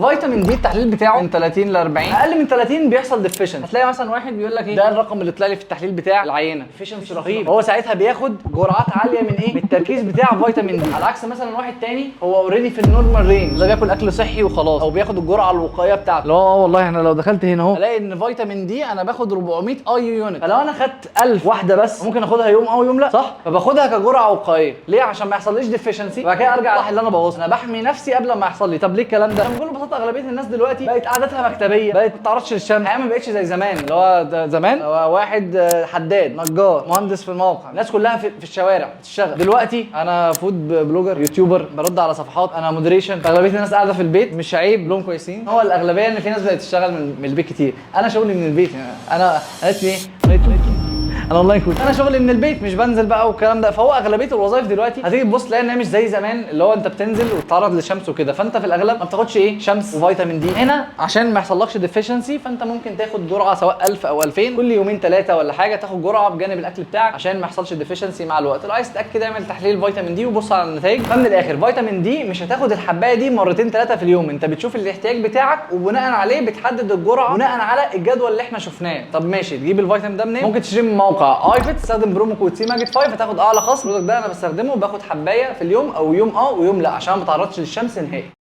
فيتامين دي التحليل بتاعه من 30 ل 40، اقل من 30 بيحصل ديفيشن. هتلاقي مثلا واحد بيقول لك ايه ده الرقم اللي طلع لي في التحليل بتاع العينه، ديفيشنسي رهيب. هو ساعتها بياخد جرعات عاليه من ايه؟ من التركيز بتاع فيتامين دي، على عكس مثلا واحد تاني هو اوريدي في النورمال رينج، ده بياكل اكل صحي وخلاص، او بياخد الجرعه الوقائيه بتاعته. لا والله انا لو دخلت هنا اهو الاقي ان فيتامين دي انا باخد 400 اي يونت، فلو انا خدت 1000 واحده بس ممكن اخدها يوم او يوم لا، صح؟ فباخدها كجرعه وقائيه. ليه؟ عشان ما يحصليش ديفيشنسي وبعد كده ارجع على اللي انا بوظه. انا بحمي نفسي قبل ما يحصل لي. طب ليه الكلام ده؟ بكل بساطه اغلبيه الناس دلوقتي بقت قعدتها مكتبيه، بقت ما بتتعرضش للشمس. الحياه ما بقتش زي زمان، اللي هو زمان هو واحد حداد، نجار، مهندس في الموقع، الناس كلها في الشوارع بتشتغل. دلوقتي انا فود بلوجر، يوتيوبر، برد على صفحات، انا مودريشن. اغلبيه الناس قاعده في البيت، مش عيب لهم كويسين. هو الاغلبيه ان في ناس بقت تشتغل من البيت كتير. انا شغلي من البيت يعني. انا اسمي ايه؟ انا اونلاين كوتش. انا شغلي من البيت، مش بنزل بقى والكلام ده. فهو اغلبيه الوظائف دلوقتي هتيجي تبص تلاقي انها مش زي زمان، اللي هو انت بتنزل وتتعرض للشمس وكده، فانت في الاغلب ما بتاخدش ايه؟ شمس وفيتامين دي. هنا عشان ما يحصلكش ديفيشنسي فانت ممكن تاخد جرعه سواء 1000 او 2000 كل يومين ثلاثه ولا حاجه، تاخد جرعه بجانب الاكل بتاعك عشان ما يحصلش ديفيشنسي مع الوقت. لو عايز تتاكد اعمل تحليل فيتامين دي وبص على النتائج. فمن الاخر فيتامين دي مش هتاخد الحبايه دي مرتين ثلاثه في اليوم، انت بتشوف الاحتياج بتاعك وبناء عليه بتحدد الجرعه بناء على الجدول اللي احنا شفناه. طب ماشي، تجيب الفيتامين ده منين؟ ممكن تشتري من موقع ايفيت، تستخدم برومو كود سي ماجد 5 هتاخد اعلى خصم. البرودكت ده انا بستخدمه، باخد حبايه في اليوم او يوم ويوم لا، عشان ما اتعرضش للشمس نهائي.